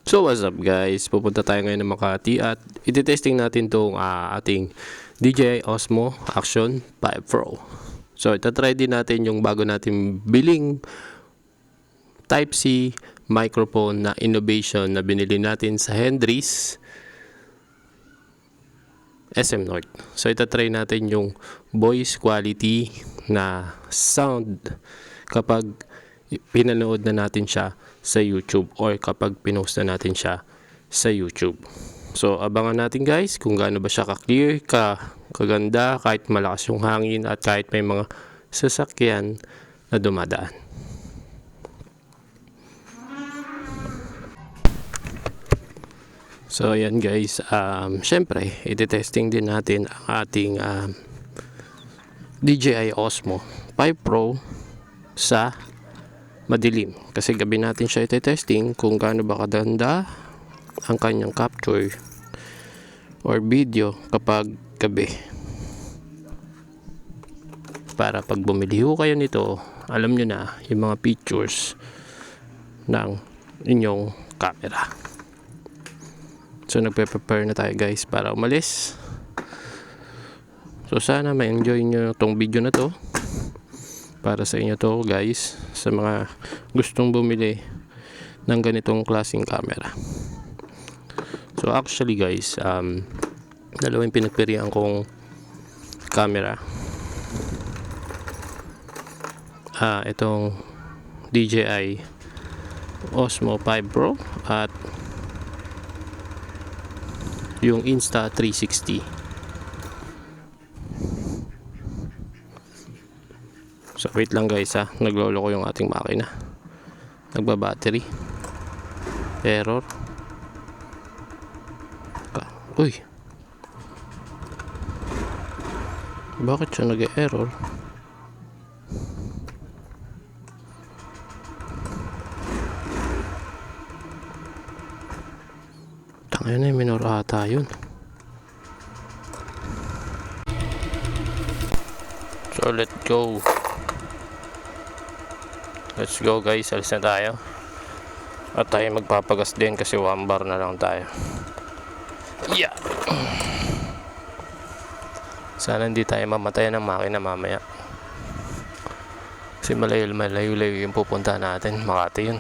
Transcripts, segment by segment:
So what's up guys, pupunta tayo ngayon ng Makati at iti-testing natin tong ating DJI Osmo Action 5 Pro. So itatry din natin yung bago natin biling Type-C microphone na innovation na binili natin sa Hendry's SM North. So itatry natin yung voice quality na sound kapag pinanood na natin siya sa YouTube or kapag pinost na natin siya sa YouTube. So abangan natin guys kung gaano ba siya ka-clear, kaganda kahit malakas yung hangin at kahit may mga sasakyan na dumadaan. So ayan guys, syempre iti-testing din natin ang ating DJI Osmo 5 Pro sa madilim, kasi gabi natin siya iti-testing kung gaano ba kaganda ang kanyang capture or video kapag gabi, para pag bumili ho kayo nito, alam nyo na yung mga features ng inyong camera. So nagpe-prepare na tayo guys para umalis. So sana ma-enjoy nyo tong video na to. Para sa inyo to guys, sa mga gustong bumili ng ganitong klaseng camera. So actually guys, dalawang pinagpirian kong camera. Itong DJI Osmo 5 Pro at yung Insta360. So wait lang guys naglolo ko yung ating makina. Nagba-battery. Error. Uy. Bakit siya nag-error? Tangina na yung minor ata yun. So let's go. Let's go guys, alis na tayo. At tayo magpapagas din kasi 1 bar na lang tayo. Yeah. Sana hindi tayo mamatay ng makina mamaya. Kasi malayo yung pupunta natin. Makati yun.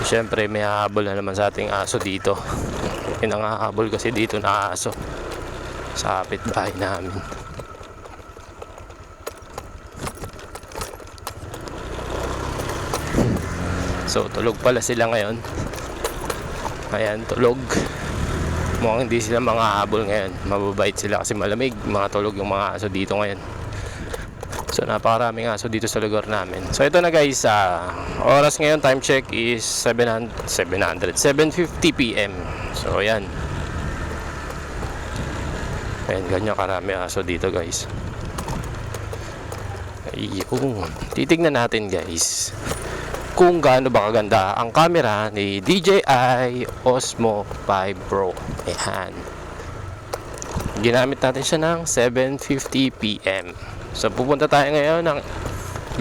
Siyempre may hahabol na naman sa ating aso dito. Pinangahabol kasi dito na aso sa kapitbahay namin. So tulog pala sila ngayon. Ayan, tulog. Mukhang hindi sila mga habol ngayon. Mababait sila kasi malamig. Mga tulog yung mga aso dito ngayon. So napakaraming aso dito sa lugar namin. So ito na guys, oras ngayon, time check is 7:50 PM. So ayan. Ayan, ganyan karami aso dito guys. Ayun. Titignan natin guys kung gaano ba kaganda ang camera ni DJI Osmo 5 Pro. Ayan. Ginamit natin siya ng 7:50 PM. So pupunta tayo ngayon ng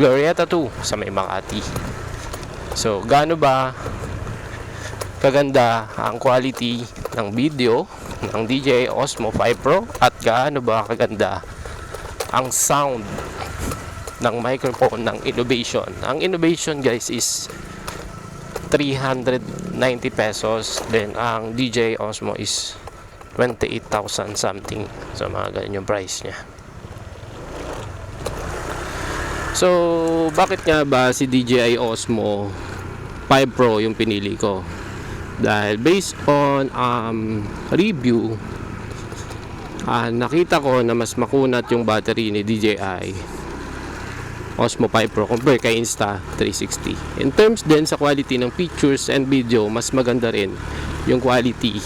Glorieta 2 sa may Makati. So gaano ba kaganda ang quality ng video ng DJI Osmo 5 Pro at gaano ba kaganda ang sound ng microphone ng innovation. Ang innovation guys is 390 pesos. Then ang DJI Osmo is 28,000 something. So mga ganyan yung price niya. So bakit nga ba si DJI Osmo 5 Pro yung pinili ko? Dahil based on review, nakita ko na mas makunat yung battery ni DJI Osmo 5 Pro compare kay Insta360. In terms din sa quality ng pictures and video, mas maganda rin yung quality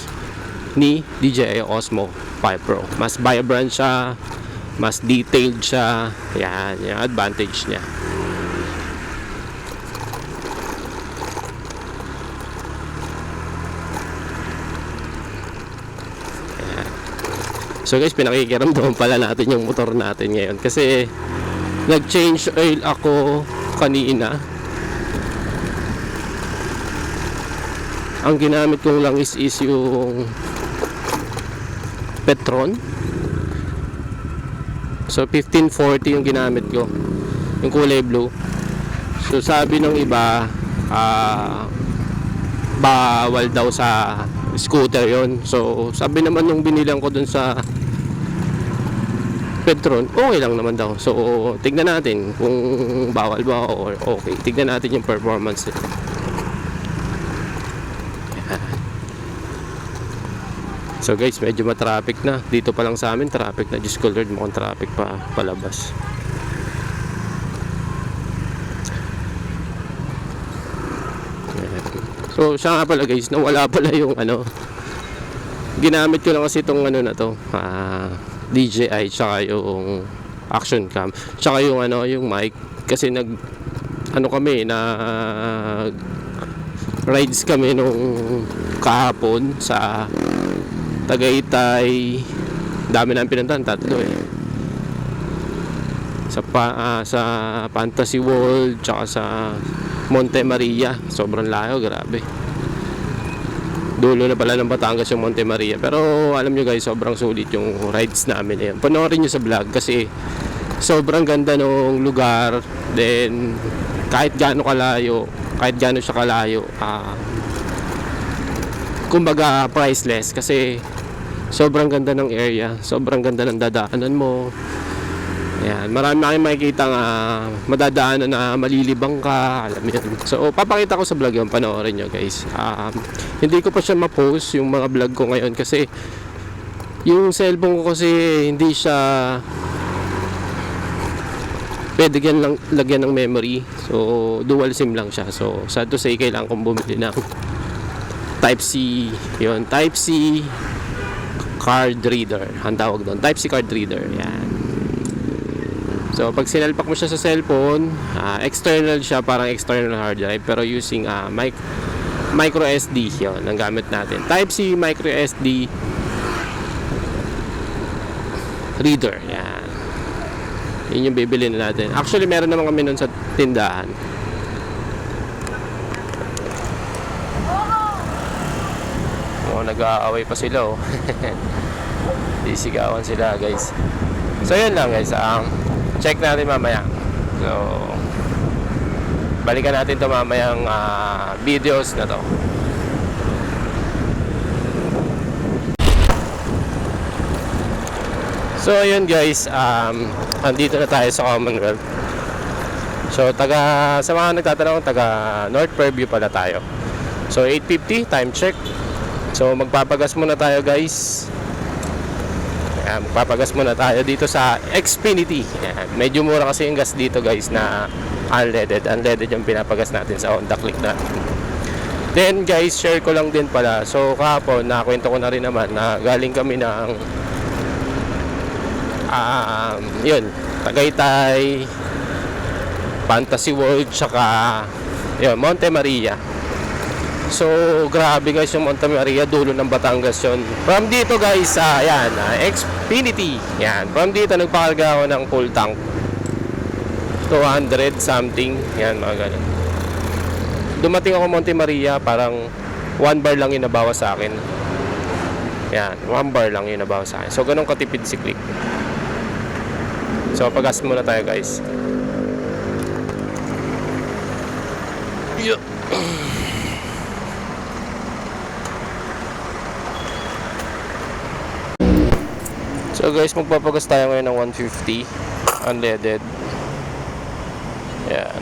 ni DJI Osmo 5 Pro. Mas vibrant siya, mas detailed siya. Yan, yung advantage niya. Yan. So guys, pinakikiramdaman pala natin yung motor natin ngayon kasi nag-change oil ako kanina. Ang ginamit kong langis is yung Petron. So 1540 yung ginamit ko, yung kulay blue. So sabi ng iba, bawal daw sa scooter yon. So sabi naman nung binilang ko dun sa Petron, okay lang naman daw. So tignan natin kung bawal ba or okay. Tignan natin yung performance nito. So guys, medyo matraffic na. Dito pa lang sa amin, traffic na. Diyos ko Lord, mukhang traffic pa palabas. So siya nga pala guys, nawala pala yung ano. Ginamit ko lang kasi itong ano na to, DJI, tsaka yung action cam, tsaka yung ano, yung mic. Kasi kami na rides kami nung kahapon sa Tagaytay. Dami namin pinuntahan, 3 sa Fantasy World, tsaka sa Monte Maria. Sobrang layo, grabe. Dulo na pala ng Batangas yung Monte Maria. Pero alam nyo guys, sobrang sulit yung rides namin na yun. Panoorin nyo sa vlog kasi sobrang ganda ng lugar. Then kahit gaano kalayo, kahit gaano siya kalayo, kumbaga priceless kasi sobrang ganda ng area, sobrang ganda ng dadaanan mo. Ayan, marami kayong makikita nga madadaanan na malilibang ka, alam mo yun. So papakita ko sa vlog yung panoorin nyo guys. Hindi ko pa siya ma-post yung mga vlog ko ngayon kasi yung cellphone ko kasi hindi siya pwede lagyan ng memory. So dual sim lang siya. So sad to say, kailangan kong bumili ng Type-C, yun, Type-C card reader, ang tawag doon, Type-C card reader, yan. So pag sinalpak mo siya sa cellphone, external siya, parang external hard drive, pero using micro SD, yun, ang gamit natin, Type-C micro SD reader, yan. Yun yung bibili na natin. Actually meron naman kami nun sa tindahan. Nag-aaway pa sila, oh. Sisigawan sila guys. So yun lang guys, check natin mamaya. So balikan natin to mamayang videos na to. So ayun guys, andito na tayo sa Commonwealth. So sa mga nagtatanong, taga North Fairview pala tayo. So 8:50 time check. So magpapagas muna tayo guys. Ayan, magpapagas muna tayo dito sa Xfinity. Ayan, medyo mura kasi yung gas dito guys na unleaded. Unleaded yung pinapagas natin sa Honda Click na. Then guys, share ko lang din pala. So kahapon, nakakwento ko na rin naman na galing kami ng yun, Tagaytay, Fantasy World, tsaka yun, Monte Maria. So grabe guys yung Monte Maria, dulo ng Batangas yun. From dito guys, yan, Xfinity. Yan, from dito nagpakarga ako ng full tank, 200 something. Yan, mga ganun. Dumating ako Monte Maria, parang 1 bar lang yung nabawas sa akin. Yan, 1 bar lang yung nabawas sa akin. So ganun katipid si Click. So pagas muna tayo guys. Yeah. So guys, magpapagas tayo ngayon ng 150 unleaded. Yan.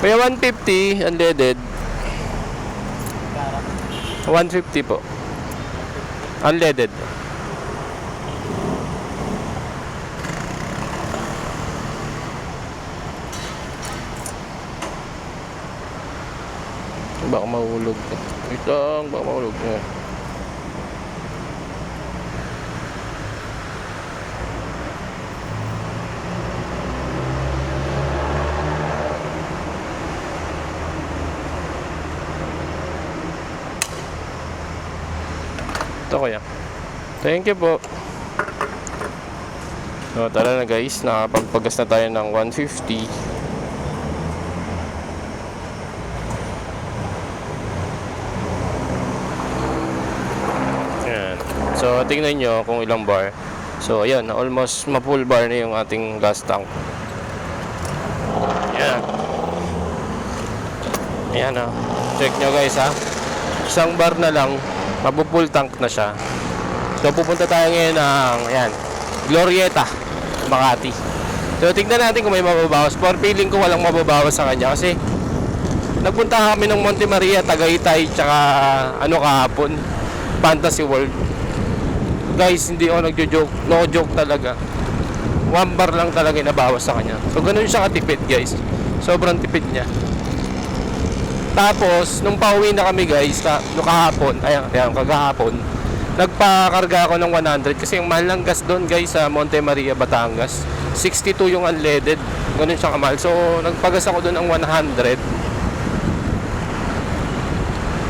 Kaya 150 unleaded. 150 po. Unleaded. Baka mahulog. Ito, baka mahulog. Ito kaya. Thank you po. So tara na guys, nakapagpagas na tayo ng 150. Ayan. So tingnan nyo kung ilang bar. So ayan, almost ma-full bar na yung ating gas tank. Ayan. Ayan o. Check nyo guys ha. Isang bar na lang, mapu-full tank na siya. So pupunta tayo ngayon ng ayan, Glorieta, Makati. So tignan natin kung may mababawas. For feeling ko walang mababawas sa kanya kasi nagpunta kami ng Monte Maria, Tagaytay, tsaka kahapon, Fantasy World. Guys, hindi ako nagjo-joke, no joke talaga. 1 bar lang talaga nabawas sa kanya. So ganun siya katipid guys. Sobrang tipid niya. Tapos nung pauwi na kami guys, kahapon, kagahapon, nagpakarga ako ng 100 kasi yung mahal ng gas doon guys sa Monte Maria, Batangas. 62 yung unleaded. Ganun siya kamahal. So nagpagas ako doon ng 100.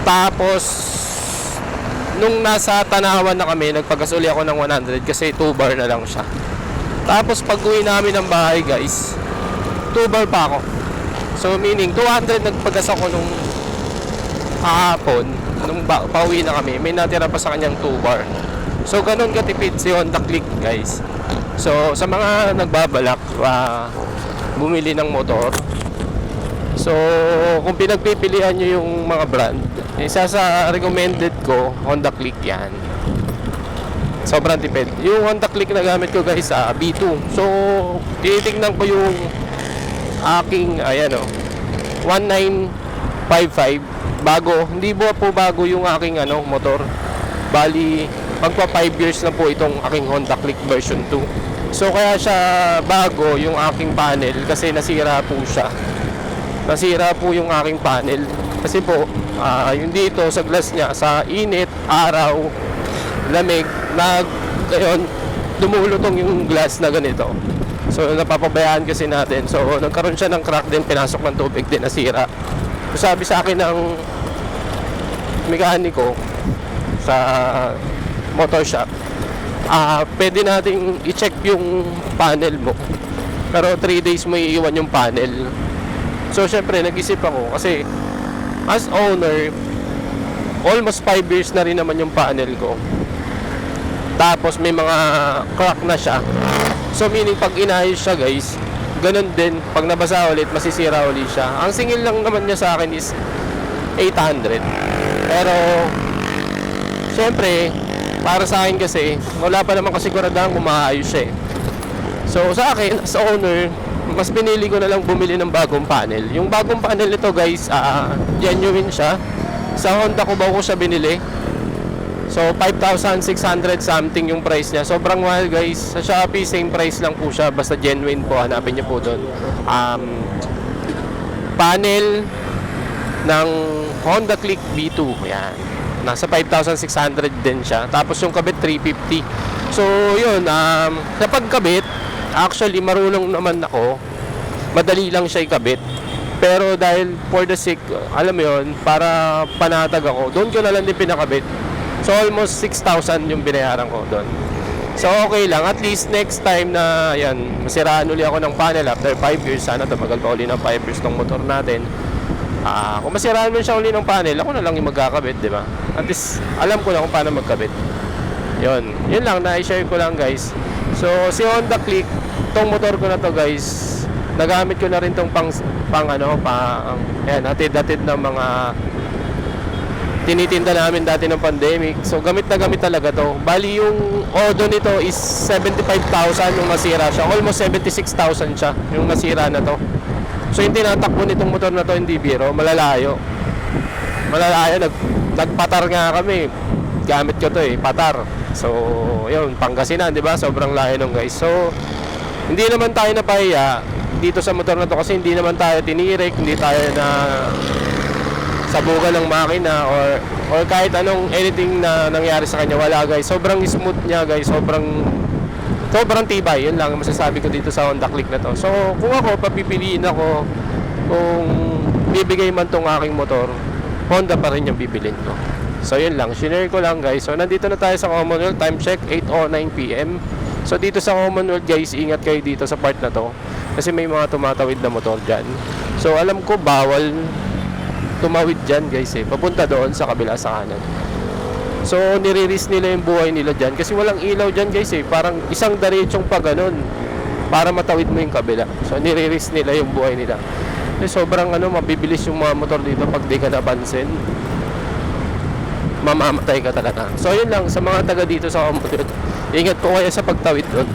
Tapos nung nasa Tanawan na kami, nagpagas uli ako ng 100 kasi 2 bar na lang siya. Tapos pag uwi namin ng bahay guys, 2 bar pa ako. So meaning 200 nagpagas ako nung kahapon. Nung pauwi na kami, may natira pa sa kanyang 2 bar. So ganun katipid si Honda Click guys. So sa mga nagbabalak bumili ng motor, so kung pinagpipilian nyo yung mga brand, isa sa recommended ko, Honda Click yan. Sobrang tipid. Yung Honda Click na gamit ko guys, B2. So tinitingnan ko yung aking 1955 bago, hindi po bago yung aking motor. Bali magpa 5 years na po itong aking Honda Click version 2. So kaya siya bago yung aking panel kasi nasira po siya. Nasira po yung aking panel kasi po yung dito sa glass niya, sa init, araw, lamig, ngayon dumulutong yung glass na ganito. So napapabayaan kasi natin. So nagkaroon siya ng crack din, pinasok ng tubig din, nasira. So, sabi sa akin ng mekaniko sa motor shop, pwede nating i-check yung panel mo, pero 3 days mo iiwan yung panel. So syempre nag-isip ako kasi as owner, almost 5 years na rin naman yung panel ko. Tapos may mga crack na siya. So meaning pag inayos siya guys, ganun din, pag nabasa ulit, masisira ulit siya. Ang singil lang naman niya sa akin is 800. Pero syempre, para sa akin kasi, wala pa naman kasiguraduhan kung maayos siya eh. So sa akin, as owner, mas pinili ko na lang bumili ng bagong panel. Yung bagong panel nito guys, genuine siya. Sa Honda ko ba ko siya binili? So 5,600 something yung price niya. Sobrang mahal guys. Sa Shopee same price lang po siya, basta genuine po, hanapin niyo po doon. Panel ng Honda Click B2. Yan. Nasa 5,600 din siya. Tapos yung kabit 350. So yun, sa pagkabit, actually marunong naman ako. Madali lang siya ikabit. Pero dahil for the sake, alam mo yun, para panatag ako, doon ko na lang din pinakabit. So almost 6,000 yung binayaran ko doon. So okay lang, at least next time na yan, masiraan uli ako ng panel after 5 years, sana tumagal pa uli ng 5 years tong motor natin. Kung masiraan mo siya uli ng panel, ako na lang yung magkakabit, di ba? At least alam ko na kung paano magkabit. Yun lang, na-share ko lang guys. So si Honda Click, tong motor ko na to guys, nagamit ko na rin tong hatid-hatid ng mga tinitinda namin dati ng pandemic. So gamit na gamit talaga to. Bali yung odo nito is 75,000 yung nasira siya. Almost 76,000 siya yung nasira na to. So yung tinatakbo nitong motor na to hindi biro, malalayo. Nagpatar nga kami. Gamit ko to patar. So yun, Pangasinan, di ba? Sobrang layo nung guys. So hindi naman tayo napahiya dito sa motor na to kasi hindi naman tayo tinirik, hindi tayo na sabugan ng makina or kahit anong anything na nangyari sa kanya, wala guys. Sobrang smooth niya guys, sobrang tibay. Yun lang masasabi ko dito sa Honda Click na to. So kung ako, papipiliin ako, kung bibigay man tong aking motor, Honda pa rin yung bibilin ko. So yun lang, shinare ko lang guys. So nandito na tayo sa Commonwealth, time check 8:09 PM. So dito sa Commonwealth guys, ingat kayo dito sa part na to kasi may mga tumatawid na motor dyan. So alam ko bawal tumawid dyan guys papunta doon sa kabila sa kanan. So nire-risk nila yung buhay nila dyan kasi walang ilaw dyan guys parang isang diretsong pa ganun para matawid mo yung kabila. So nire-risk nila yung buhay nila. Sobrang mabibilis yung mga motor dito pag di ka napansin. Mamamatay ka talaga. So yun lang sa mga taga dito sa Commonwealth. Ingat po kayo sa pagtawid doon.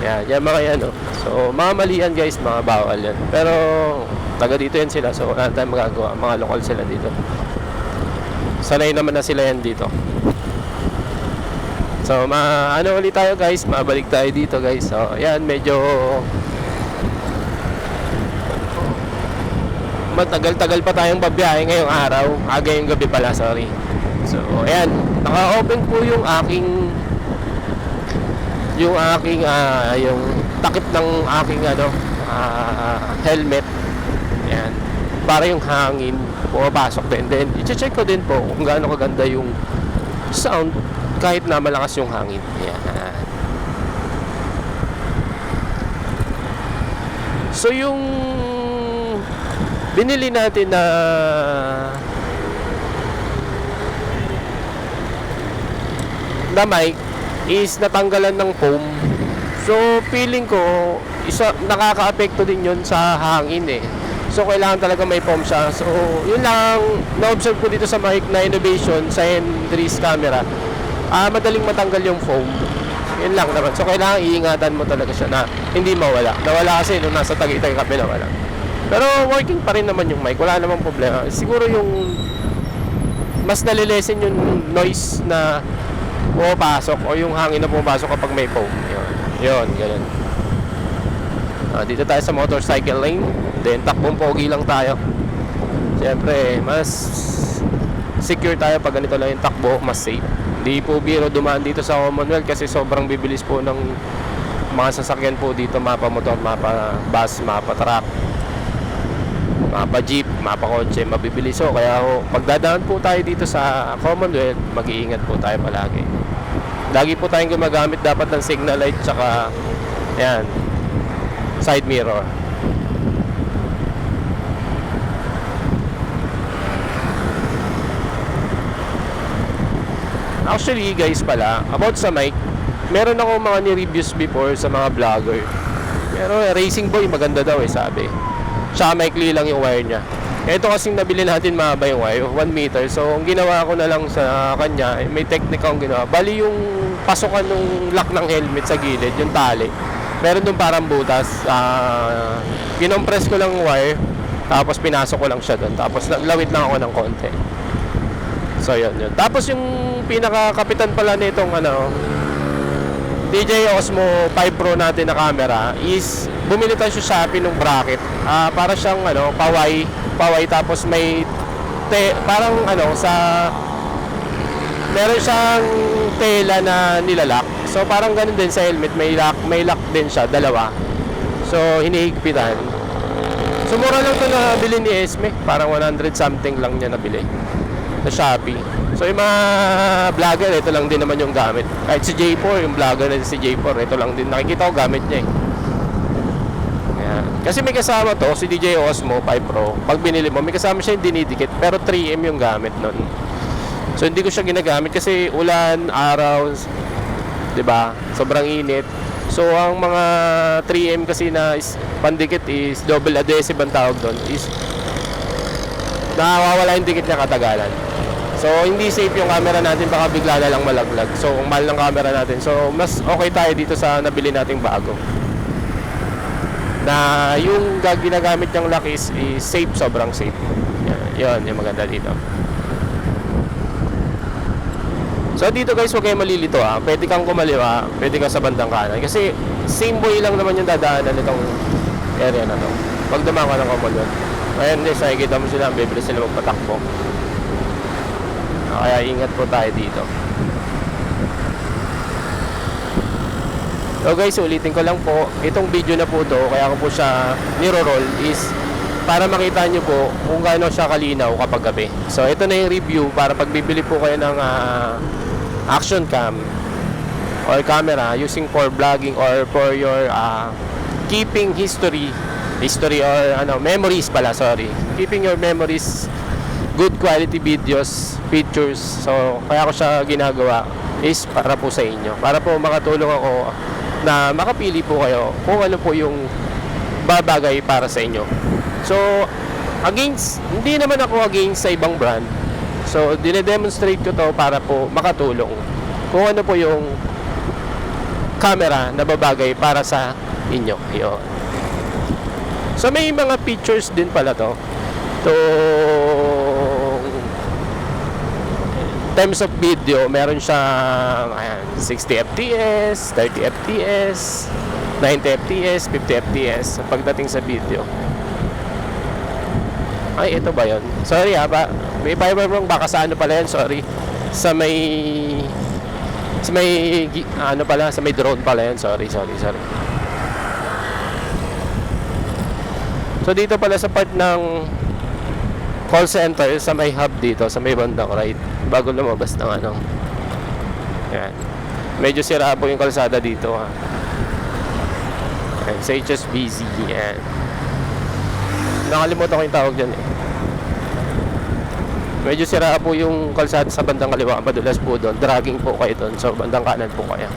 Yan mga yan So mga malian guys, mga bawal yan. Pero taga dito yan sila. So wala tayong magagawa. Mga lokal sila dito. Sanay naman na sila yan dito. So ulit tayo guys. Mabalik tayo dito guys. So yan medyo matagal-tagal pa tayong babiyahe ngayong araw. Aga yung gabi pala, sorry. So, ayan. Naka-open po yung aking yung takip ng aking helmet. Ayan. Para yung hangin pumapasok din. Then, i-check ko din po kung gaano kaganda yung sound kahit na malakas yung hangin. Ayan. So, yung binili natin na mic is natanggalan ng foam. So feeling ko nakaka-apekto din yun sa hangin So kailangan talaga may foam siya. So yun lang na-observe ko dito sa mic na innovation sa Hendry's camera. Madaling matanggal yung foam. Yun lang naman. So kailangan iingatan mo talaga siya na hindi mawala. Nawala kasi nung nasa Tagaytay kami nawala. Pero working pa rin naman yung mic. Wala namang problema. Siguro yung mas nalilesen yung noise na pumapasok o yung hangin na pumapasok kapag may foam. Yun, ganun. Dito tayo sa motorcycle lane. Then takbong pogi lang tayo. Siyempre, mas secure tayo pag ganito lang yung takbo. Mas safe. Hindi po biro dumaan dito sa Commonwealth kasi sobrang bibilis po ng mga sasakyan po dito. Mapa motor, mapa bus, mapa truck, mapa jeep, mapa kotse, mabibilis kaya pagdadaan po tayo dito sa Commonwealth, mag-iingat po tayo palagi. Lagi po tayong gumagamit dapat ng signal light tsaka ayan, side mirror. Actually guys pala, about sa mic, meron ako mga ni-reviews before sa mga vlogger. Pero Racing Boy maganda daw sabi. Tsaka maikli lang yung wire niya. Ito kasing nabili natin mahaba yung wire, 1 meter. So ang ginawa ko na lang sa kanya, may technique akong ginawa. Bali yung pasukan ng lock ng helmet sa gilid, yung tali. Meron doon parang butas. Kinompress ko lang wire, tapos pinasok ko lang siya doon. Tapos lawit lang ako ng konti. So yun. Tapos yung pinaka-kapitan pala nitong DJI Osmo 5 Pro natin na camera is bumili tayo sa Shopee ng bracket. Para siyang paway tapos may parang meron siyang tela na nilalak. So parang ganun din sa helmet, may lock din siya, dalawa. So hinihigpitan. So mura lang 'to na bili ni Esme, parang 100 something lang niya nabili sa Shopee. So yung mga vlogger, ito lang din naman yung gamit. Kahit si J4, yung vlogger na si J4, ito lang din nakikita ko gamit niya Ayan. Kasi may kasama to, si DJI Osmo 5 Pro. Pag binili mo, may kasama siya yung dinidikit, pero 3M yung gamit nun. So hindi ko siya ginagamit kasi ulan, araw, 'di ba? Sobrang init. So ang mga 3M kasi na pandikit is double adhesive ang tawag doon, is nawawala yung dikit niya katagalan. So hindi safe yung camera natin, baka bigla na lang malaglag. So kung mahal ng camera natin, so mas okay tayo dito sa nabili nating bago. Na yung ginagamit niyang lock is safe, sobrang safe. Yan yung maganda dito. So dito guys, huwag kayong malilito pwede kang kumaliwa, pwede kang sa bandang kanan. Kasi same way lang naman yung dadaanan nitong area na to. Pag dumaan ka ng Commonwealth, ayan guys, nakikita mo sila, bibilis sila magpatakbo. Kaya ingat po tayo dito. So guys, ulitin ko lang po, itong video na po to, kaya ko po siya niro-roll is para makita nyo po kung gaano siya kalinaw kapag gabi. So ito na yung review para pag bibili po kayo ng action cam, or camera using for vlogging or for your keeping history or memories pala, sorry, keeping your memories, good quality videos, pictures. So kaya ko siya ginagawa is para po sa inyo, para po makatulong ako na makapili po kayo kung ano po yung babagay para sa inyo. So hindi naman ako against sa ibang brand. So dine-demonstrate ko to para po makatulong kung ano po yung camera na babagay para sa inyo. Yun. So may mga features din pala to terms of video. Meron siyang 60 fps, 30 fps, 90 fps, 50 fps pagdating sa video. Ay, ito ba yun? Sorry may fiber wrong, baka sa ano pala yan, sorry. Sa may sa may drone pala yan, sorry. So dito pala sa part ng call center, sa may hub dito, sa may bandang right, bago lumabas ng yan. Medyo sira po yung kalsada dito, ha. Yan, sa HSBC, yan. Nakalimutan ko yung tawag dyan, eh. Medyo sira po yung kalsada sa bandang kaliwa, madulas po doon, dragging po kayo doon, so bandang kanan po kaya.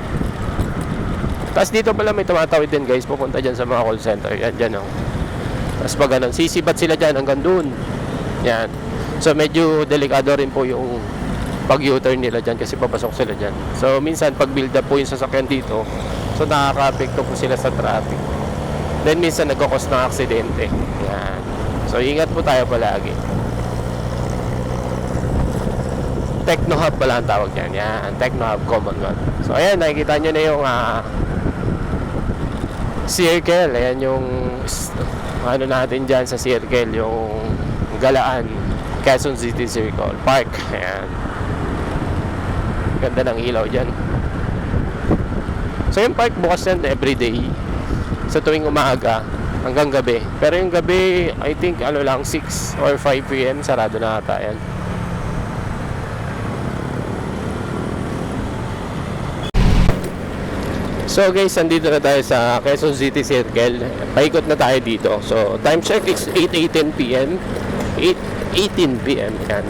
Tapos dito pala may tumatawid din, guys, pupunta dyan sa mga call center, yan dyan, oh. Tapos pag ganun, sisibat sila dyan hanggang doon. Yan. So medyo delikado rin po yung pag U-turn nila dyan kasi papasok sila dyan. So minsan pag build up po yung sasakyan dito, so nakaka-apekto po sila sa traffic. Then minsan nagkakos ng aksidente. Yan. So ingat po tayo palagi. Techno Hub pala ang tawag yan. Yan, Techno Hub Commonwealth. So ayan, nakikita nyo na yung circle. Ayan yung natin dyan sa circle, yung Galaan, Quezon City Circle Park. Ayan. Ganda ng ilaw dyan. So yung park bukas yan everyday sa tuwing umaga hanggang gabi. Pero yung gabi, I think 6 or 5 p.m. sarado na ata yan. So guys, nandito na tayo sa Quezon City Circle. Paikot na tayo dito. So time check is 8:18 p.m. 8:18 p.m. yan.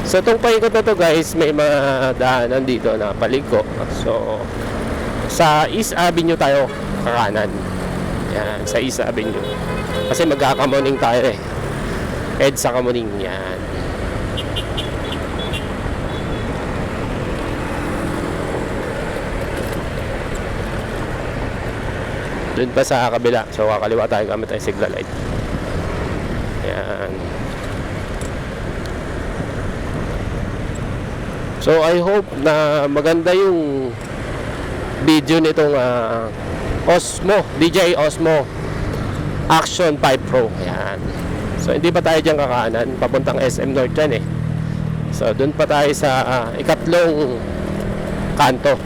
So itong paikot na to, guys, may mga daanan dito na paliko. So sa East Avenue tayo kakanan. Yan, sa East Avenue. Kasi magkakamuning tayo, eh. EDSA Kamuning, yan. Doon pa sa kabila. So kakaliwa tayo gamit tayo signal light. Yan. So I hope na maganda yung video nitong Osmo, DJI Osmo Action 5 Pro. Yan. So hindi pa tayo dyan kakanan, papuntang SM North dyan, eh. So doon pa tayo sa ikatlong kanto.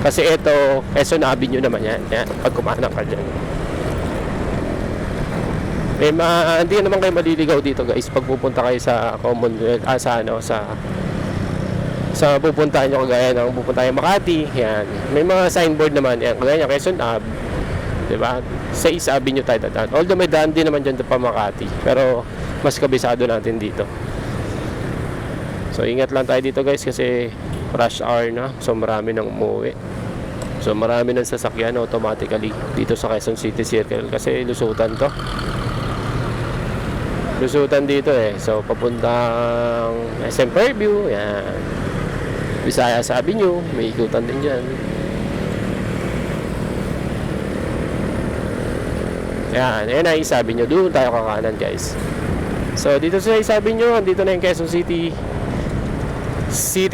Kasi ito, Quezon Avenue naman yan. Yan, pag kumanan ka dyan. Hindi naman kayo maliligaw dito, guys, pag pupunta kayo sa Commonwealth, sa pupuntahan nyo, kagaya ng pupunta kayo Makati. Yan. May mga signboard naman. Yan, kagaya nyo, Quezon Ave. Diba? Sa East Avenue tayo dadaan. Although may daan din naman dyan pa Makati. Pero mas kabisado natin dito. So ingat lang tayo dito, guys, kasi rush hour na. So marami nang umuwi. So marami nang sasakyan automatically dito sa Quezon City Circle. Kasi lusutan to. Lusutan dito, eh. So papuntang SM Fairview. Yan. Visayas Avenue. May ikutan din dyan. Yan. Yan ang isabi nyo. Doon tayo kakanan, guys. So dito sa isabi nyo, dito na yung Quezon City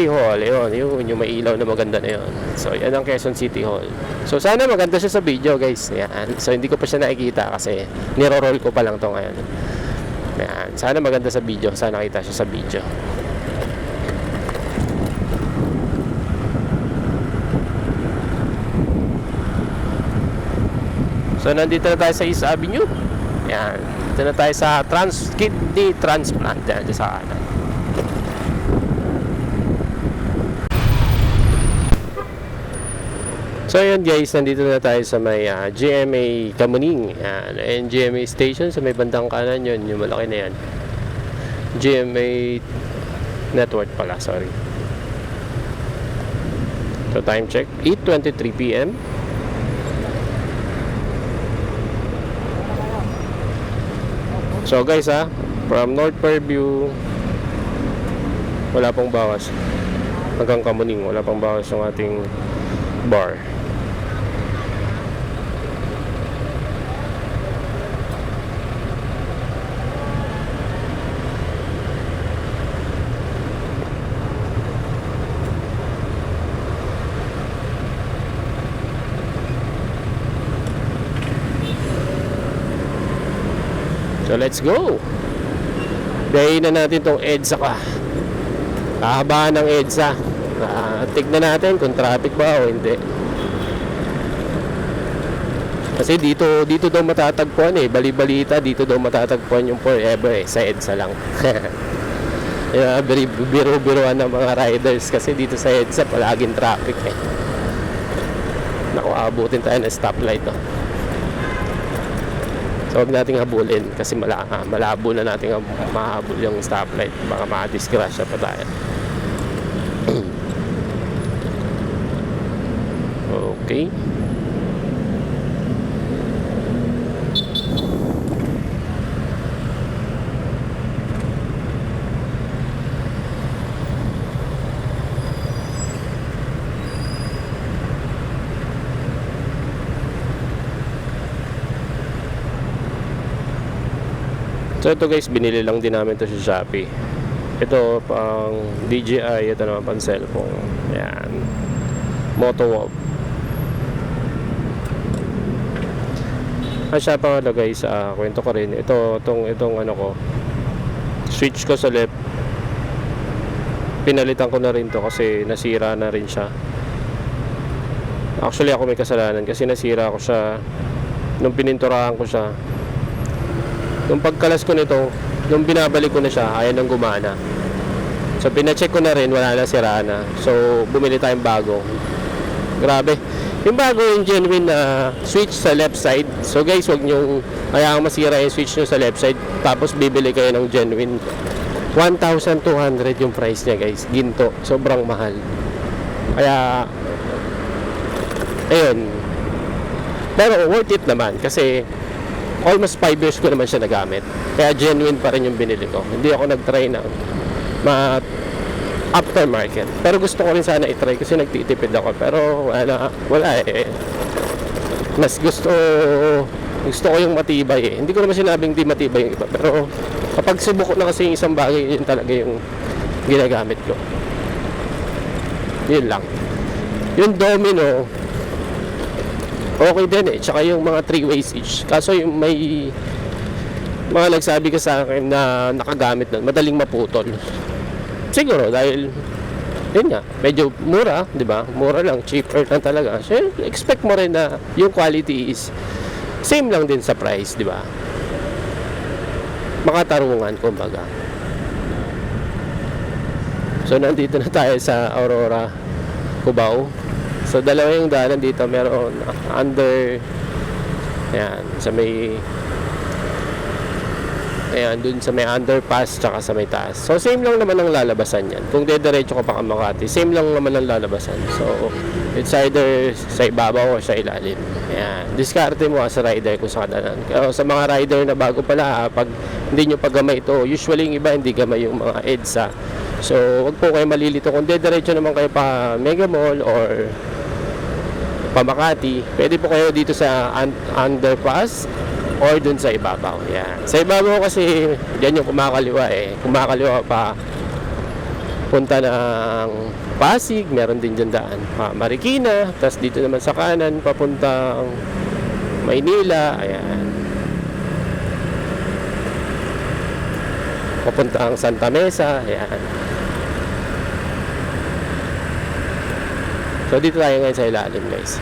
Hall. Yun yung may ilaw na maganda na yun. So yan ang Quezon City Hall. So sana maganda siya sa video, guys. Yan. So hindi ko pa siya nakikita kasi niro-roll ko pa lang to ngayon. Yan. Sana maganda sa video. Sana nakita siya sa video. So nandito na tayo sa East Avenue. Yan. Dito na tayo sa kidney transplant. Yan, sa kanan. So ayan guys, nandito na tayo sa may GMA Kamuning. Yan, and GMA station sa may bandang kanan yun, yung malaki na yan. GMA Network pala, sorry. So time check, 8:23 PM. So guys from North Fairview, wala pang bawas. Hanggang Kamuning, wala pang bawas ng ating bar. So let's go. Dahin na natin tong EDSA ka. Kahabaan ng EDSA. Tignan natin kung traffic ba o hindi. Kasi dito daw matatagpuan bali-balita dito daw matatagpuan yung forever sa EDSA lang. Yeah, biro-biroan ng mga riders kasi dito sa EDSA palaging traffic Naku, abutin tayo ng stoplight So huwag nating habulin kasi malabo na nating mahabol yung stoplight, baka ma-disgrasya pa tayo. Okay. So ito guys, binili lang din namin to sa Shopee. Ito pang DJI, ito naman pang cellphone. Ayan, MotoWalk. Siya pa nga guys, kwento ko rin. Itong ano ko, switch ko sa left, pinalitan ko na rin to kasi nasira na rin siya. Actually ako may kasalanan kasi nasira ko siya nung pininturahan ko siya. Nung pagkalas ko nito, nung binabalik ko na siya, ayaw nang gumana. So pinacheck ko na rin, wala na, sira na. So bumili tayong bago. Grabe. Yung bago, yung genuine na switch sa left side. So guys, wag nyo kaya masira yung switch nyo sa left side, tapos bibili kayo ng genuine. 1,200 yung price niya guys. Ginto. Sobrang mahal. Kaya ayun. Pero worth it naman kasi almost 5 years ko naman siya nagamit. Kaya genuine pa rin yung binili ko. Hindi ako nag-try ng aftermarket. Pero gusto ko rin sana i-try kasi nagtitipid ako. Pero wala Mas gusto ko yung matibay Hindi ko naman sinabing di matibay yung iba. Pero kapag subok na kasi yung isang bagay, yun talaga yung ginagamit ko. Yun lang. Yung domino, okay din tsaka yung mga 3-way switch. Kaso yung may mga nagsabi ka sa akin na nakagamit nun, madaling maputol. Siguro dahil yun nga, medyo mura, di ba? Mura lang, cheaper lang talaga. So expect mo rin na yung quality is same lang din sa price, di ba? Makatarungan kumbaga. So nandito na tayo sa Aurora, Cubao. So dalawa yung daanan dito, meron under, ayan, sa may, ayan, dun sa may underpass tsaka sa may taas. So same lang naman ang lalabasan yan. Kung dediretso ka pa ka Makati, same lang naman ang lalabasan. So it's either sa ibabaw o sa ilalim. Ayan, diskarte mo sa rider kung saan ka daanan. Sa mga rider na bago pala, pag hindi nyo pagamay ito, usually yung iba hindi gamay yung mga EDSA. So wag po kayo malilito. Kung dediretso naman kayo pa Mega Mall or pa Makati, pwede po kayo dito sa underpass or dun sa ibabaw. Yan. Sa ibabaw kasi diyan yung kumakaliwa kumakaliwa pa punta ng Pasig, meron din dyan daan Marikina, tapos dito naman sa kanan papuntang Maynila, ayan, papuntang Santa Mesa, ayan. So dito tayo ngayon sa ilalim guys.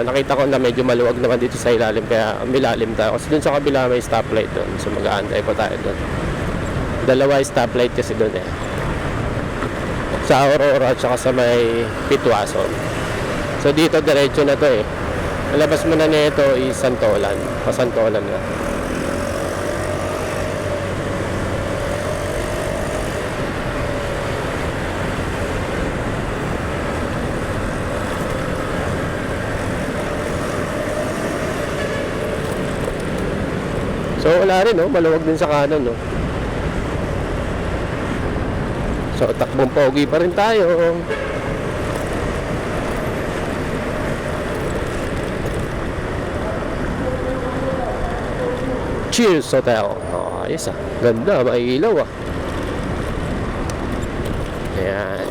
Nakita ko na medyo maluwag naman dito sa ilalim, kaya milalim tayo kasi dun sa kabila may stoplight dun. So mag-aantay pa tayo dun. Dalawa stoplight kasi dun sa Aurora at saka sa may Pitwason. So dito diretso na to eh. Alabas mo na nito is Santolan. Pasantolan na. So wala rin, no? Maluwag din sa kanan, no? So takbong pogi pa rin tayo. Cheers Hotel. Oh, ayos ah. Ganda, may ilaw ah. Ayan.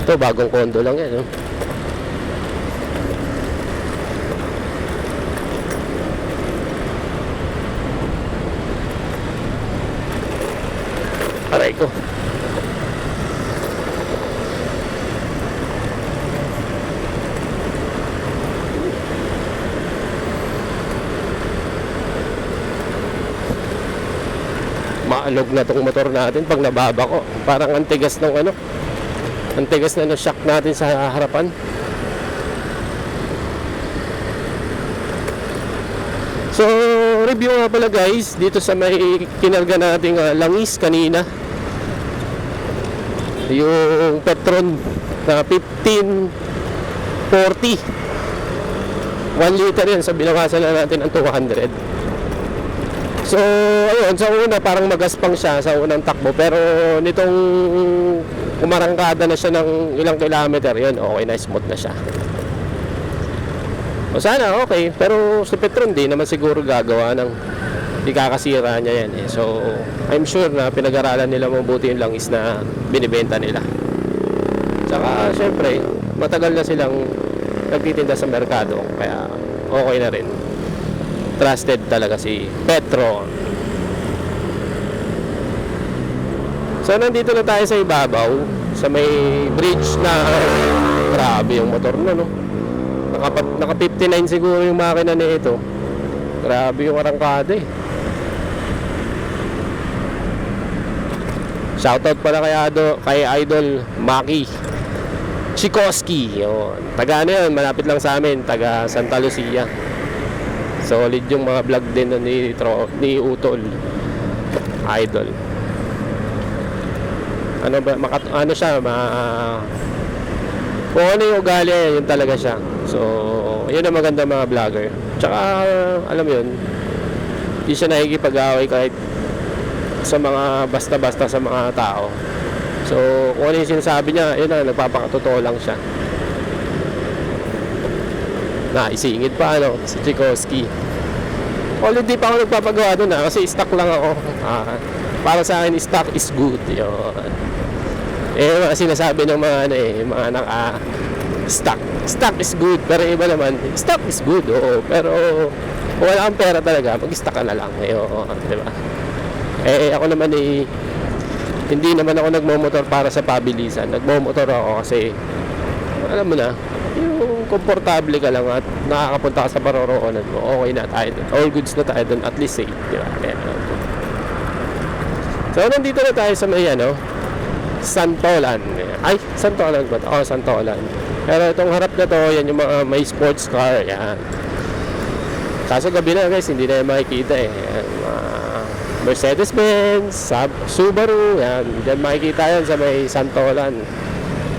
Ito, bagong condo lang yan, no? Aray ko. Maalog na tong motor natin pag nababa ko. Parang antigas ng ano. Antigas na shock natin sa harapan. So, review nga pala guys dito sa may kinarga nating langis kanina. Yung Petron na 1540. 1 liter yan. So, binawasan na natin ang 200. So, ayun, sa una parang magaspang siya sa unang takbo. Pero nitong umarangkada na siya ng ilang kilometer, yun, okay na, smooth na siya. O sana, okay. Pero si Petron di naman siguro gagawa ng ikakasira niya yan eh. So, I'm sure na pinag-aralan nila mabuti yung langis na binibenta nila. Tsaka, syempre, matagal na silang nagtitinda sa merkado. Kaya, okay na rin. Trusted talaga si Petron. So, nandito na tayo sa ibabaw. Sa may bridge na grabe yung motor na, no? Naka 59 siguro yung makina na ito. Grabe yung arangkada eh. Shoutout pala kay Idol Maki Chikoski. Yun. Taga ano yun, malapit lang sa amin. Taga Santa Lucia. Solid yung mga vlog din ni Utol. Idol. Ano ba, ano siya, kung ano yung ugali, yun talaga siya. So, yun ang maganda mga vlogger. Tsaka, alam yun, hindi siya nakikipag-away kahit sa mga basta-basta sa mga tao. So, kung ano yung sinasabi niya, yun na, nagpapakatotoo lang siya. Isingit pa, ano, si Chikoski. Although di pa ako nagpapagawa doon kasi stock lang ako. Para sa akin, stock is good. Yun. Mga sinasabi ng mga, mga stock is good. Pero iba naman, stock is good, oo. Pero, kung wala kang pera talaga, mag-stock ka na lang. Yun, di ba? Ako naman hindi naman ako nagmomotor para sa pabilisan. Nagmomotor ako kasi alam mo na, yung komportable ka lang at nakakapunta ka sa paroroonan mo, okay na tayo dun. All goods na tayo dun, at least safe, di ba? So, nandito na tayo sa may, Santolan. Ay, Santolan ba ito? Santolan. Pero itong harap na to, yan yung mga may sports car, yan. Kaso gabi na guys, hindi na yung makikita eh. Yan, Mercedes-Benz, Subaru, yan. Diyan makikita yan sa may Santolan.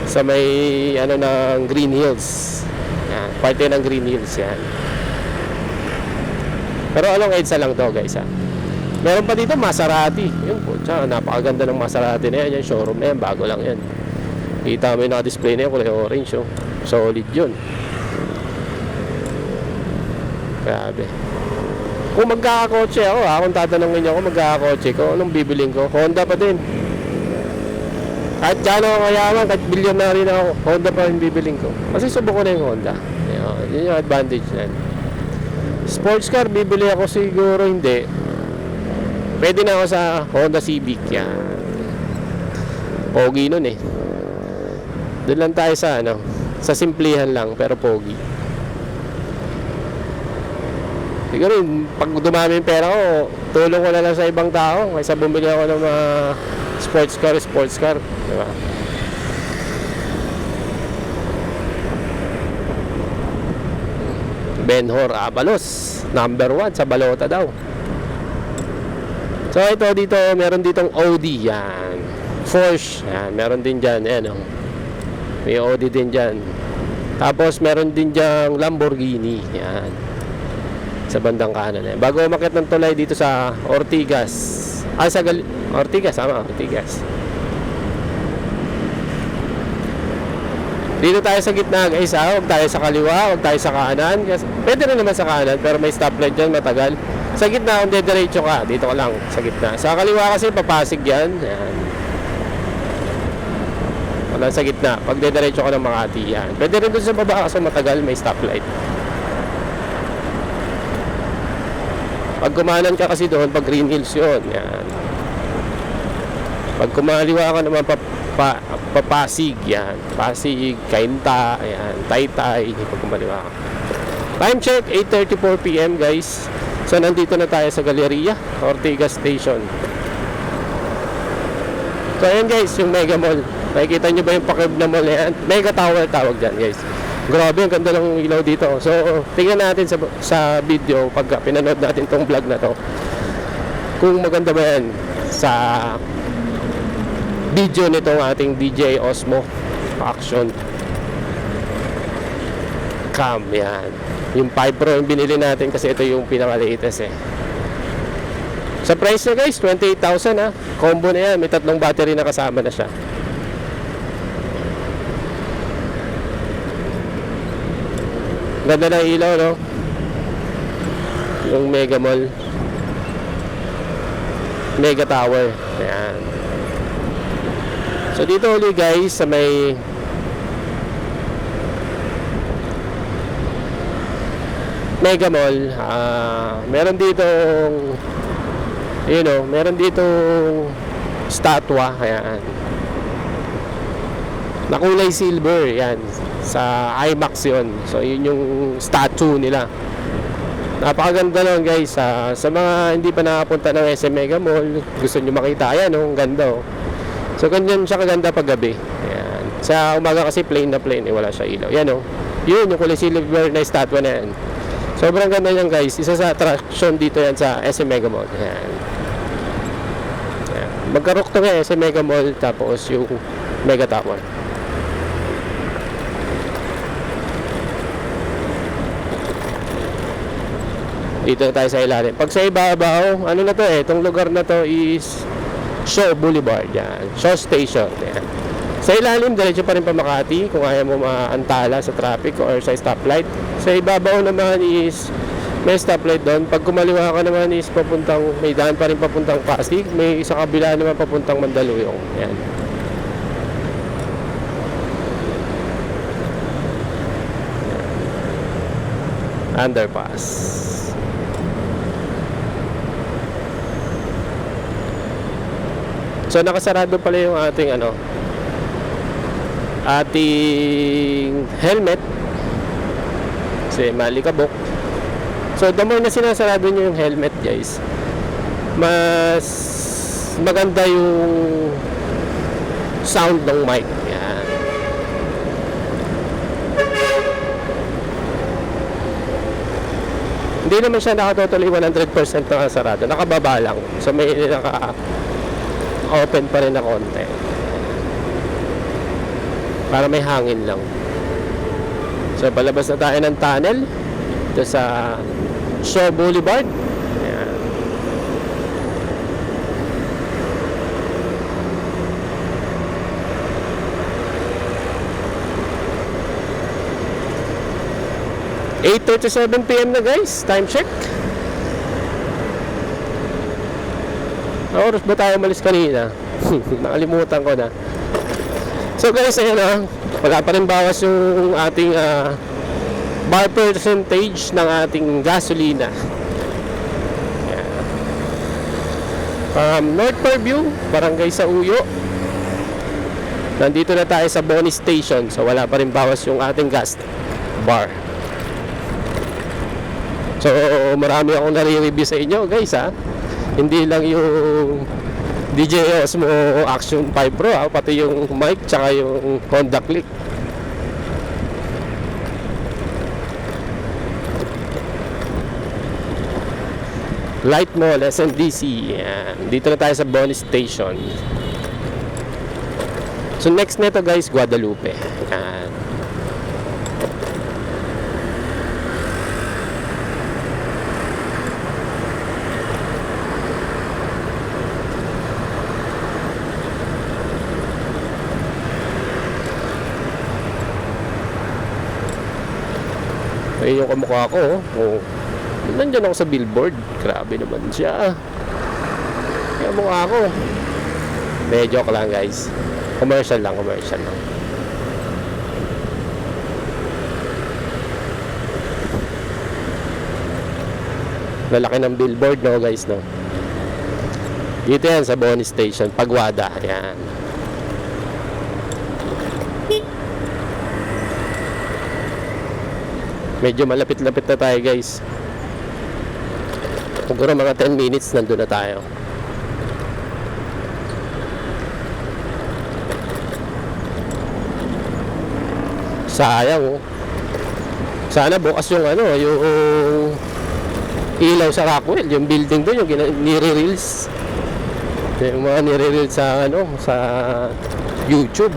Sa may, ng Green Hills. Yan, parte ng Green Hills, yan. Pero along EDSA lang to guys, ha. Meron pa dito Maserati. Yun po, napakaganda ng Maserati na yan. Yung showroom na yan, bago lang yan. Kita mo yung naka-display na yan, kulay orange, oh. Solid yun. Grabe. Kung magkakakotse ako, kung tatanungin niyo ako magkakakotse ko, anong bibiling ko? Honda pa din. Kahit gano'n ako kayaman, kahit bilyonary na ako, Honda pa rin bibiling ko. Kasi subok ko na yung Honda. Yun yung advantage na. Sports car, bibili ako siguro hindi. Pwede na ako sa Honda Civic. Yan. Pogi nun eh. Doon lang tayo sa sa simplihan lang, pero pogi. Siguro pag dumami yung pera ko, tulong ko na lang sa ibang tao kaysa bumili ako ng mga sports car, diba? Benhor Abalos, number 1 sa balota daw. So ito dito, meron ditong Audi yan. Porsche, yan, meron din dyan. Ayan, oh. May Audi din dyan. Tapos meron din dyan Lamborghini. Yan. Sa bandang kanan. Yan. Bago umakyat ng tulay dito sa Ortigas. Ortigas, sama, Ortigas. Dito tayo sa gitna guys, ha? Huwag tayo sa kaliwa, huwag tayo sa kanan. Pwede rin naman sa kanan, pero may stoplight dyan, matagal. Sa gitna, kung dediretso ka, dito ka lang, sa gitna. Sa kaliwa kasi, papasig yan. Yan. Wala sa gitna, pag dediretso ka ng Makati, yan. Pwede rin doon sa baba kasi matagal, may stoplight. Pag kumanan ka kasi doon, pag Green Hills yun, yan. Pag kumaliwa ka naman, Papasig, yan. Pasig, Cainta, ayan. Taytay, pag kumaliwa ka. Time check, 8:34 PM guys. So nandito na tayo sa Galleria, Ortigas Station. So ayan guys, yung Mega Mall. Nakikita nyo ba yung pakib na mall yan? Mega Tower tawag dyan guys. Grabe, ang ganda ng ilaw dito. So tingnan natin sa video pag pinanood natin tong vlog na to, kung maganda ba yan sa video nitong ating DJI Osmo Action Cam. Yan, yung 5 Pro yung binili natin kasi ito yung pinaka-latest sa price na guys, 28,000 ha. Combo na yan, may 3 battery na kasama na siya. Ganda na ilaw, no? Yung Mega Mall, Mega Tower. Ayan. So dito ulit guys sa may Mega Mall, meron ditong meron ditong statwa, ayan, na kulay silver, yan, sa IMAX yun. So yun yung statue nila. Napakaganda lang guys. Sa mga hindi pa nakapunta ng SM Mega Mall, gusto nyo makita, ayan, ang ganda oh. So ganyan siya kaganda pag gabi. Ayan. Sa umaga kasi plain na plain, wala siya ilaw. Yan oh. Yun yung kulay silver na statwa na yan. Sobrang ganda yan guys. Isa sa attraction dito yan sa SM Mega Mall. Ayan. Ayan. Magkaroktong yan SM Mega Mall tapos yung Mega Tower. Dito tayo sa ilalim. Pag sa ibabaw, ano na to itong lugar na to is Shaw Boulevard, yan. Shaw Station, yan. Sa ilalim, diretso pa rin pa Makati kung ayaw mo maantala sa traffic or sa stoplight. Sa ibabaw naman is may stoplight doon. Pag kumaliwa ka naman is papuntang, may daan pa rin papuntang Pasig. May sa kabila naman papuntang Mandaluyong, yan. Underpass. So nakasarado pala yung ating ating helmet kasi malikabok. So the more na sinasarado nyo yung helmet guys, mas maganda yung sound ng mic. Yan. Hindi naman siya nakatotally 100% nakasarado, nakababa lang. So may open pa rin na konti para may hangin lang. So palabas na tayo ng tunnel ito sa Shaw Boulevard. Ayan. (8:37 PM) na guys, time check. Oras ba tayo umalis kanina? Nakalimutan ko na. So guys, ayan na. Wala pa rin bawas yung ating bar percentage ng ating gasolina. Ayan. From North Fairview, Barangay Sauyo, nandito na tayo sa Boni Station. So wala pa rin bawas yung ating gas bar. So marami akong nare-review sa inyo guys ha. Hindi lang yung DJI Osmo Action 5 Pro pati yung mic tsaka yung Honda Click. Light Mall, SNDC. Yan. Dito na tayo sa Bonnie Station. So next nito guys, Guadalupe. Yan. Ayun yung kamukha ko. Oh. Nandiyan ako sa billboard. Grabe naman siya. Yung mukha ko. Joke lang guys. Commercial lang. Lalaki ng billboard, no guys, no? Dito yan sa Bonnie Station, Paguada. Yan. Medyo malapit-lapit na tayo guys. Siguro mga 10 minutes nandun na tayo. Sayang oh. Sana bukas yung yung ilaw sa Rockwell, yung building doon, yung nire-reels. Yung mga nire-reels sa sa YouTube.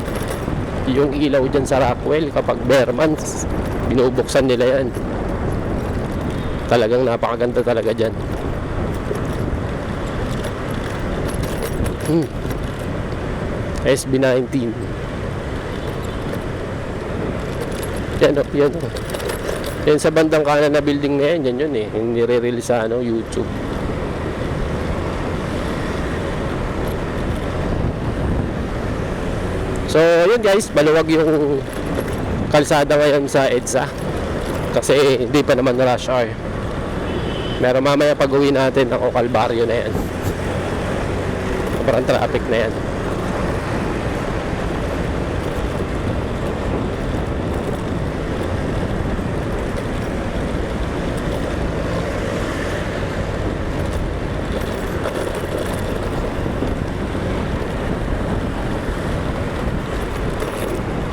Yung ilaw dyan sa Rockwell kapag bare months, binubuksan nila yan. Talagang napakaganda talaga dyan. SB19. Yan o, yan o. Yan sa bandang kanan na building na yan, yan yun eh. Yung nire-release sa YouTube. So, yun guys, maluwag yung kalsada ngayon sa EDSA. Kasi hindi pa naman rush hour. Meron mamaya pag uwi natin ako Calvario na yan. Sobrang traffic na yan.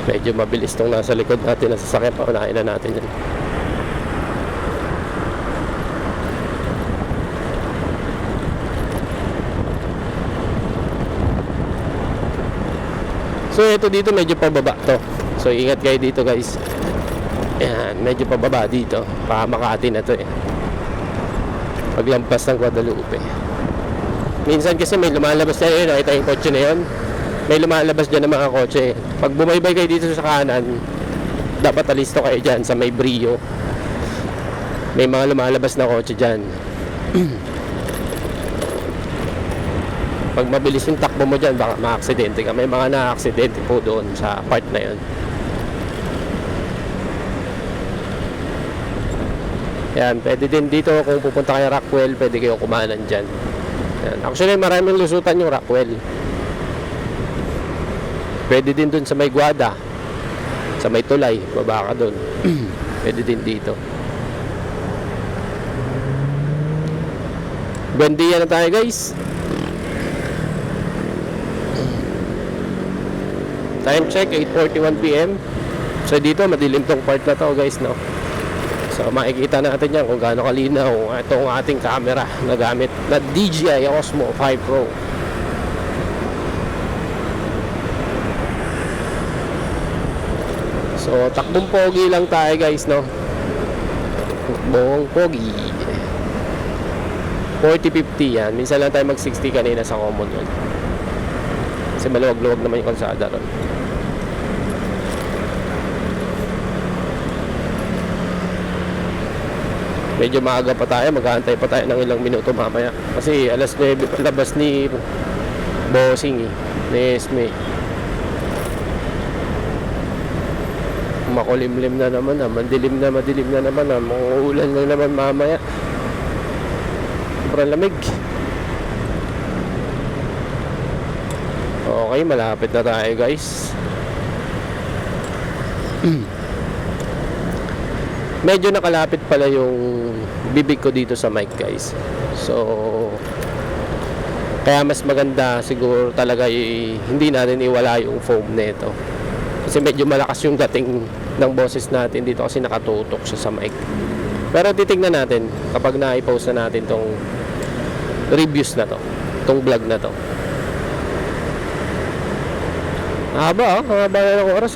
Medyo mabilis tong nasa likod natin na sasakyan, paunahin na natin yan. So ito dito medyo pababa to. So ingat kayo dito guys. Ayan, medyo pababa dito. Makati na to eh. Paglampas ng Guadalupe. Minsan kasi may lumalabas na yun. Nakita yung kotse na yun. May lumalabas dyan ng mga kotse. Pag bumaybay kayo dito sa kanan, dapat alisto kayo dyan sa may Brio. May mga lumalabas na kotse dyan. Pag mabilis yung takbo mo dyan, baka ma-aksidente ka. May mga na-aksidente po doon sa part na yun. Yan, pwede din dito kung pupunta kayo Rockwell, pwede kayo kumanan dyan. Yan. Actually, maraming lusutan yung Rockwell. Pwede din dun sa may Guada, sa may Tulay, baba ka dun. Pwede din dito. Buendia na tayo guys. Time check 8:41 PM. So dito madilim tong part na to guys, no. So makikita natin yan kung gaano kalinaw itong ating camera na gamit na DJI Osmo 5 Pro. So takbong pogi lang tayo guys, no. Takbong pogi 40-50 yan. Minsan lang tayo mag 60 kanina sa common yun. Kasi maluwag-luwag naman yung kalsada ron. Medyo maaga pa tayo, mag-aantay pa tayo ng ilang minuto mamaya. Kasi alas 9 labas ni Bossing ni Esme. Makulimlim na naman, madilim na naman, uulan na naman mamaya. Sobrang lamig. Okay, malapit na tayo guys. Medyo nakalapit pala yung bibig ko dito sa mic guys. So kaya mas maganda siguro talaga hindi natin iwala yung foam nito. Kasi medyo malakas yung dating ng boses natin dito kasi nakatutok siya sa mic. Pero titignan natin kapag na-post na natin tong reviews na to, itong vlog na to. Haba na ng oras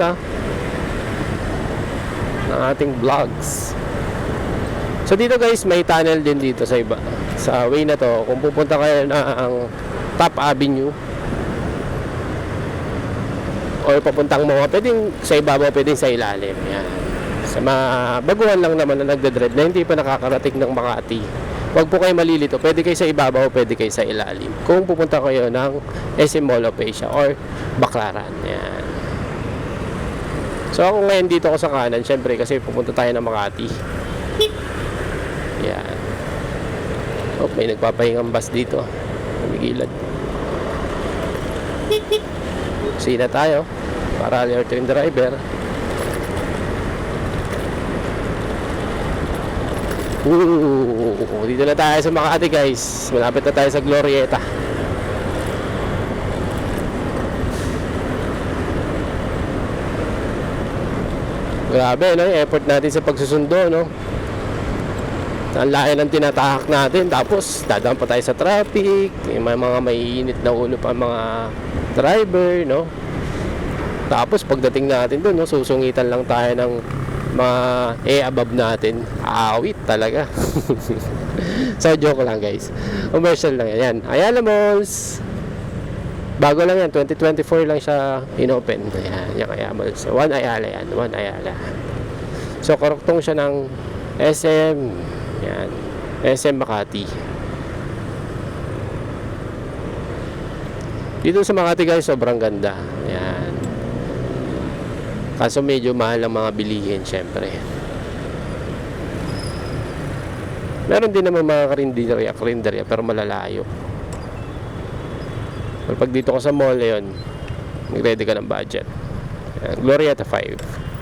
ng ating vlogs. So dito guys, may tunnel din dito sa iba, sa way na to. Kung pupunta kayo ng Top Avenue or papuntang mga, pwedeng sa ibabaw, pwedeng sa ilalim. Yan. Sa mga baguhan lang naman na nagdadread na hindi pa nakakarating ng Makati, huwag po kayo malilito. Pwede kayo sa ibabaw, pwede kayo sa ilalim. Kung pupunta kayo ng SM Mall of Asia or Baclaran. Yan. So ako ngayon dito ako sa kanan, syempre kasi pupunta tayo ng Makati. Yan. Oh, may nagpapahingang bus dito. Namigilad. Sina tayo para alert yung driver. Dito na tayo sa Makati guys. Malapit na tayo sa Glorieta. Grabe no, yung effort natin sa pagsusundo no. Ang laki ng tinatahak natin. Tapos dadaan pa tayo sa traffic. May mga maiinit na ulo pa mga driver no. Tapos pagdating natin doon no, susungitan lang tayo ng mga above natin. Awit talaga. So joke lang guys, commercial lang yan. Ayala Malls, bago lang yan, 2024 lang siya inopen. Ayan, yung Ayala Malls. One Ayala yan, One Ayala. So karuktong siya ng SM. Yan, SM Makati. Dito sa Makati guys, sobrang ganda. Yan. Kaso medyo mahal ang mga bilihin syempre. Meron din naman mga karinderya pero malalayo. Pero pag dito ka sa mall yun, mag-ready ka ng budget. Yan, Glorieta 5.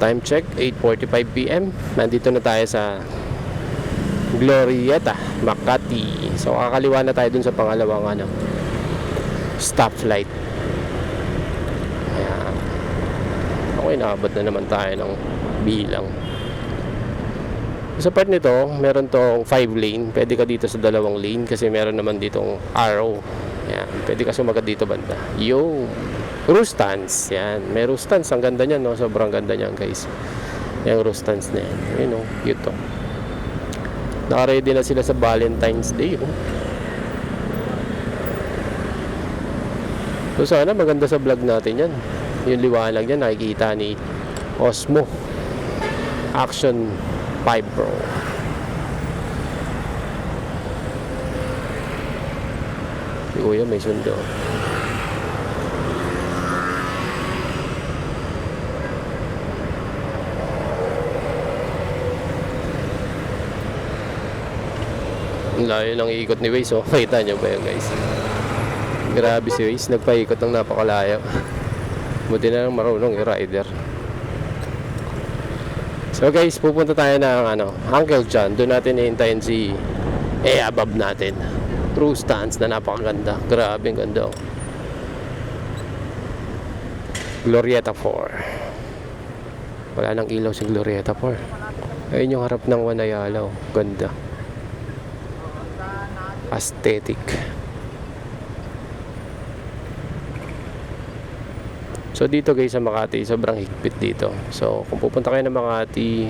Time check, 8:45 PM. Nandito na tayo sa Glorieta, Makati. So kakaliwa na tayo dun sa pangalawang stoplight. Ayan. Okay, naabot na naman tayo ng bilang. Sa part nito, meron tong 5 lane. Pwede ka dito sa 2 lane kasi meron naman ditong arrow. Ayan. Pwede ka sumagat dito banda. Yo! Rustans, yan. May Rustans, ang ganda niyan, no? Sobrang ganda niyan, guys. Yung Rustans na yan. Yun, no? Cute, to. Naka-ready na sila sa Valentine's Day, oh. So, sana maganda sa vlog natin yan. Yung liwanag yan, nakikita ni Osmo Action 5 Pro. Si Kuya may sundo. Layo ng ikot ni Waze, oh. Kita nyo ba yun guys? Grabe si Waze, nagpaikot ng napakalayo. Buti na lang marunong yung rider. So guys, pupunta tayo ng Uncle John. Doon natin ihintayin si above natin. True stance na napakaganda. Grabe ang ganda, oh. Glorieta 4. Wala nang ilaw si Glorieta 4. Ayun yung harap ng One Ayala, oh. Ganda. Aesthetic. So dito guys sa Makati, sobrang higpit dito. So kung pupunta kayo ng Makati,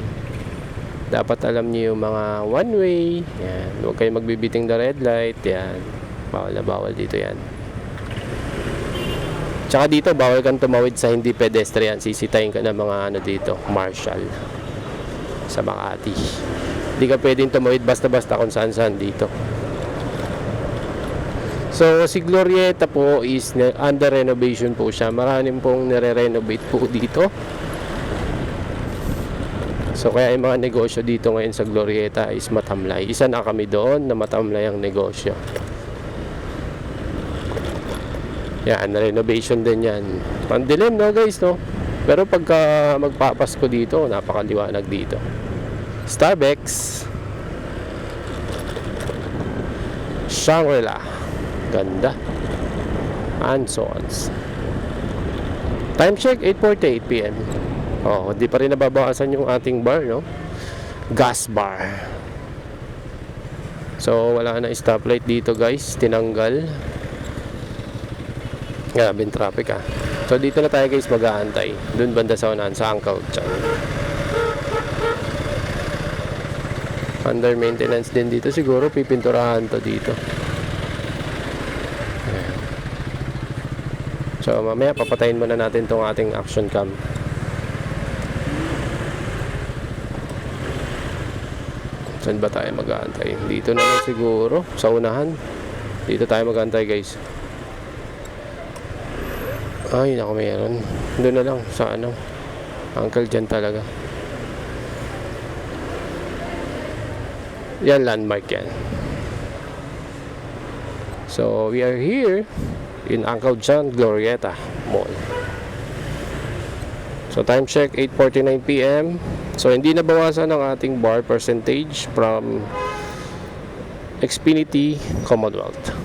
dapat alam niyo yung mga one way. Yan. Huwag kayo magbibiting the red light. Yan. Bawal na bawal dito yan. Tsaka dito bawal kang tumawid sa hindi pedestrian. Sisitayin ka ng mga dito, marshal sa Makati. Hindi ka pwedeng tumawid basta-basta kung saan-saan dito. So si Glorieta po is under renovation po siya. Maraming pong nire-renovate po dito. So kaya yung mga negosyo dito ngayon sa Glorieta is matamlay. Isa na kami doon na matamlay ang negosyo. Yan, renovation din yan. Pandilim, no guys, no? Pero pagka magpapasko dito, napakaliwanag dito. Starbucks. Shangri-La. Ganda. And so on. Time check, 8:48 PM. Oh, di pa rin nababawasan yung ating bar, no? Gas bar. So, wala na stoplight dito, guys. Tinanggal. Grabe yung traffic, ah. So, dito na tayo, guys, mag-aantay. Doon banda sa unahan, sa Uncle Chan. Under maintenance din dito. Siguro, pipinturahan to dito. Ayan. So, mamaya, papatayin muna natin tong ating action cam. Saan ba tayo mag-aantay? Dito na lang siguro, sa unahan. Dito tayo mag-aantay, guys. Ay, naku, mayroon. Doon na lang, sa ano. Uncle dyan talaga. Yan, landmark yan. So, we are here in Uncle John Glorieta Mall. So, time check, 8:49 PM. So, hindi nabawasan ang ating bar percentage from Xfinity Commonwealth.